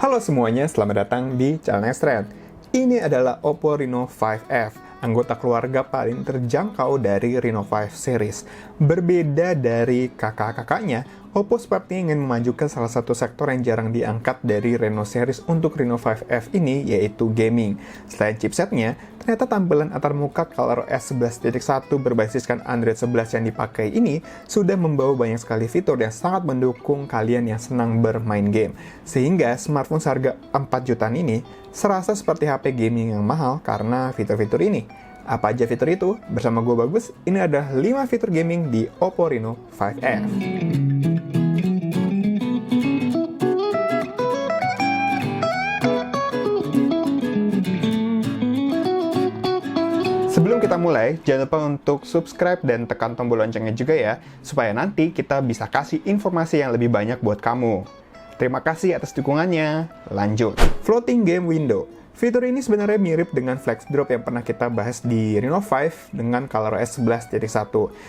Halo semuanya, selamat datang di channel Nextrend. Ini adalah Oppo Reno 5F, anggota keluarga paling terjangkau dari Reno 5 series. Berbeda dari kakak-kakaknya, Oppo sepertinya ingin memajukan salah satu sektor yang jarang diangkat dari Reno series untuk Reno 5F ini, yaitu gaming. Selain chipsetnya, ternyata tampilan antarmuka ColorOS 11.1 berbasiskan Android 11 yang dipakai ini sudah membawa banyak sekali fitur yang sangat mendukung kalian yang senang bermain game. Sehingga smartphone seharga 4 jutaan ini serasa seperti HP gaming yang mahal karena fitur-fitur ini. Apa aja fitur itu? Bersama gue Bagus, ini adalah 5 fitur gaming di Oppo Reno 5F. Sebelum kita mulai, jangan lupa untuk subscribe dan tekan tombol loncengnya juga ya, supaya nanti kita bisa kasih informasi yang lebih banyak buat kamu. Terima kasih atas dukungannya. Lanjut. Floating Game Window. Fitur ini sebenarnya mirip dengan Flex Drop yang pernah kita bahas di Reno 5 dengan ColorOS 11.1.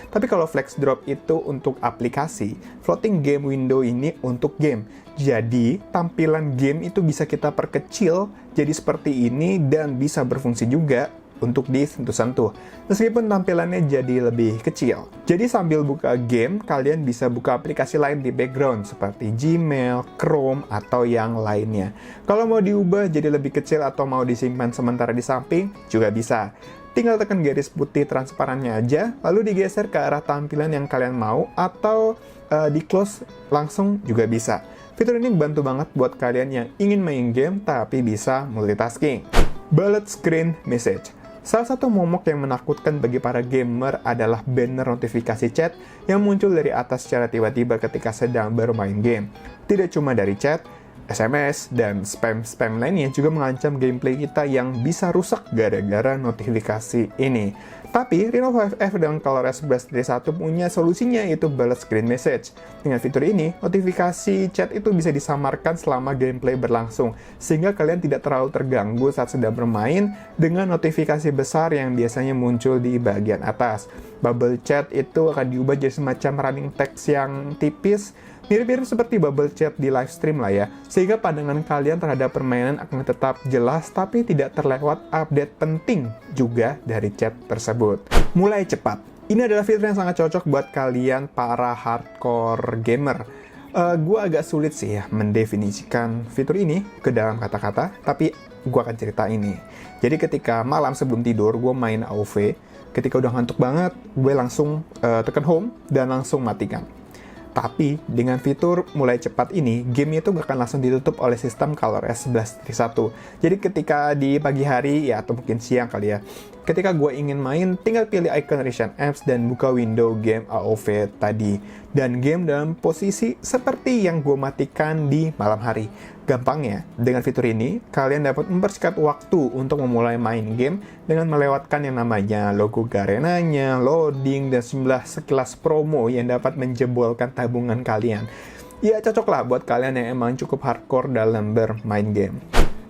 Tapi kalau Flex Drop itu untuk aplikasi, Floating Game Window ini untuk game. Jadi, tampilan game itu bisa kita perkecil jadi seperti ini dan bisa berfungsi juga untuk disentuh-sentuh, meskipun tampilannya jadi lebih kecil. Jadi sambil buka game, kalian bisa buka aplikasi lain di background, seperti Gmail, Chrome, atau yang lainnya. Kalau mau diubah jadi lebih kecil atau mau disimpan sementara di samping, juga bisa. Tinggal tekan garis putih transparannya aja, lalu digeser ke arah tampilan yang kalian mau, atau di-close langsung juga bisa. Fitur ini bantu banget buat kalian yang ingin main game, tapi bisa multitasking. Bullet Screen Message. Salah satu momok yang menakutkan bagi para gamer adalah banner notifikasi chat yang muncul dari atas secara tiba-tiba ketika sedang bermain game. Tidak cuma dari chat, SMS, dan spam-spam lainnya juga mengancam gameplay kita yang bisa rusak gara-gara notifikasi ini. Tapi, Reno 5F dengan ColorOS 11.1 punya solusinya, yaitu Bullet Screen Message. Dengan fitur ini, notifikasi chat itu bisa disamarkan selama gameplay berlangsung, sehingga kalian tidak terlalu terganggu saat sedang bermain dengan notifikasi besar yang biasanya muncul di bagian atas. Bubble chat itu akan diubah jadi semacam running text yang tipis, mirip-mirip seperti bubble chat di live stream lah ya, sehingga pandangan kalian terhadap permainan akan tetap jelas tapi tidak terlewat update penting juga dari chat tersebut. Mulai cepat. Ini adalah fitur yang sangat cocok buat kalian para hardcore gamer. Gue agak sulit sih ya mendefinisikan fitur ini ke dalam kata-kata, tapi gue akan cerita ini. Jadi ketika malam sebelum tidur, gue main AoV, ketika udah ngantuk banget, gue langsung tekan home dan langsung matikan. Tapi, dengan fitur mulai cepat ini, game itu gak akan langsung ditutup oleh sistem ColorOS 11.1. Jadi ketika di pagi hari, ya atau mungkin siang kali ya, ketika gue ingin main, tinggal pilih icon Recent Apps dan buka window game AoV tadi. Dan game dalam posisi seperti yang gue matikan di malam hari. Gampangnya, dengan fitur ini, kalian dapat mempersingkat waktu untuk memulai main game dengan melewatkan yang namanya logo Garenanya, loading, dan sejumlah sekilas promo yang dapat menjebolkan tabungan kalian. Ya, cocoklah buat kalian yang emang cukup hardcore dalam bermain game.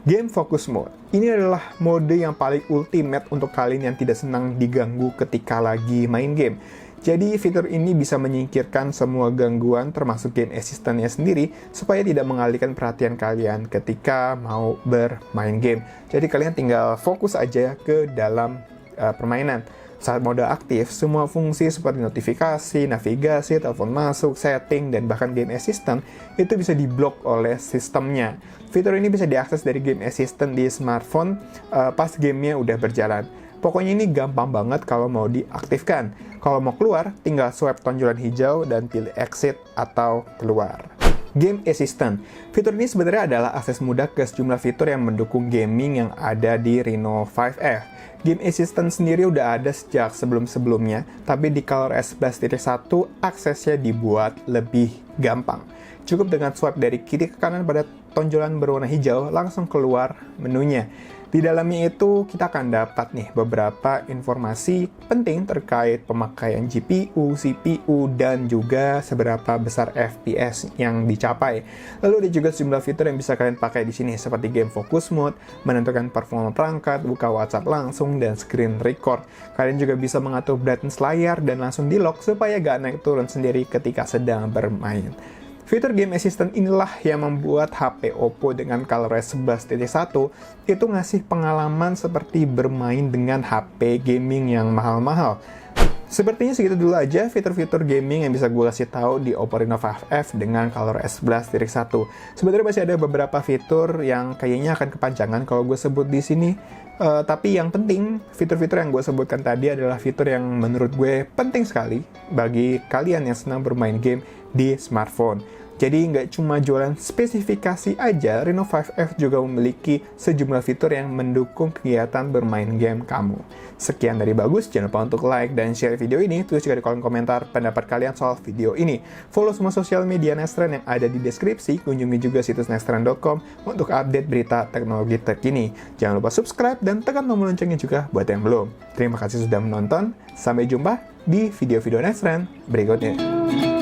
Game Focus Mode. Ini adalah mode yang paling ultimate untuk kalian yang tidak senang diganggu ketika lagi main game. Jadi fitur ini bisa menyingkirkan semua gangguan termasuk game assistant-nya sendiri supaya tidak mengalihkan perhatian kalian ketika mau bermain game. Jadi kalian tinggal fokus aja ke dalam permainan. Saat mode aktif, semua fungsi seperti notifikasi, navigasi, telepon masuk, setting, dan bahkan game assistant itu bisa diblok oleh sistemnya. Fitur ini bisa diakses dari game assistant di smartphone pas gamenya udah berjalan. Pokoknya ini gampang banget kalau mau diaktifkan. Kalau mau keluar, tinggal swipe tonjolan hijau dan pilih exit atau keluar. Game Assistant. Fitur ini sebenarnya adalah akses mudah ke sejumlah fitur yang mendukung gaming yang ada di Reno 5F. Game Assistant sendiri udah ada sejak sebelum-sebelumnya, tapi di ColorOS 11.1 aksesnya dibuat lebih gampang. Cukup dengan swipe dari kiri ke kanan pada tonjolan berwarna hijau, langsung keluar menunya. Di dalamnya itu kita akan dapat nih beberapa informasi penting terkait pemakaian GPU, CPU, dan juga seberapa besar FPS yang dicapai. Lalu ada juga sejumlah fitur yang bisa kalian pakai di sini seperti game focus mode, menentukan performa perangkat, buka WhatsApp langsung, dan screen record. Kalian juga bisa mengatur brightness layar dan langsung di lock supaya gak naik turun sendiri ketika sedang bermain. Fitur Game Assistant inilah yang membuat HP Oppo dengan ColorOS 11.1 itu ngasih pengalaman seperti bermain dengan HP gaming yang mahal-mahal. Sepertinya segitu dulu aja fitur-fitur gaming yang bisa gue kasih tahu di Oppo Reno 5F dengan ColorOS 11.1. Sebenarnya masih ada beberapa fitur yang kayaknya akan kepanjangan kalau gue sebut di sini. Tapi yang penting, fitur-fitur yang gue sebutkan tadi adalah fitur yang menurut gue penting sekali bagi kalian yang senang bermain game di smartphone. Jadi nggak cuma jualan spesifikasi aja, Reno 5F juga memiliki sejumlah fitur yang mendukung kegiatan bermain game kamu. Sekian dari Bagus, jangan lupa untuk like dan share video ini, tulis juga di kolom komentar pendapat kalian soal video ini. Follow semua sosial media Nexttrend yang ada di deskripsi, kunjungi juga situs nexttrend.com untuk update berita teknologi terkini. Jangan lupa subscribe dan tekan tombol loncengnya juga buat yang belum. Terima kasih sudah menonton, sampai jumpa di video-video Nexttrend berikutnya.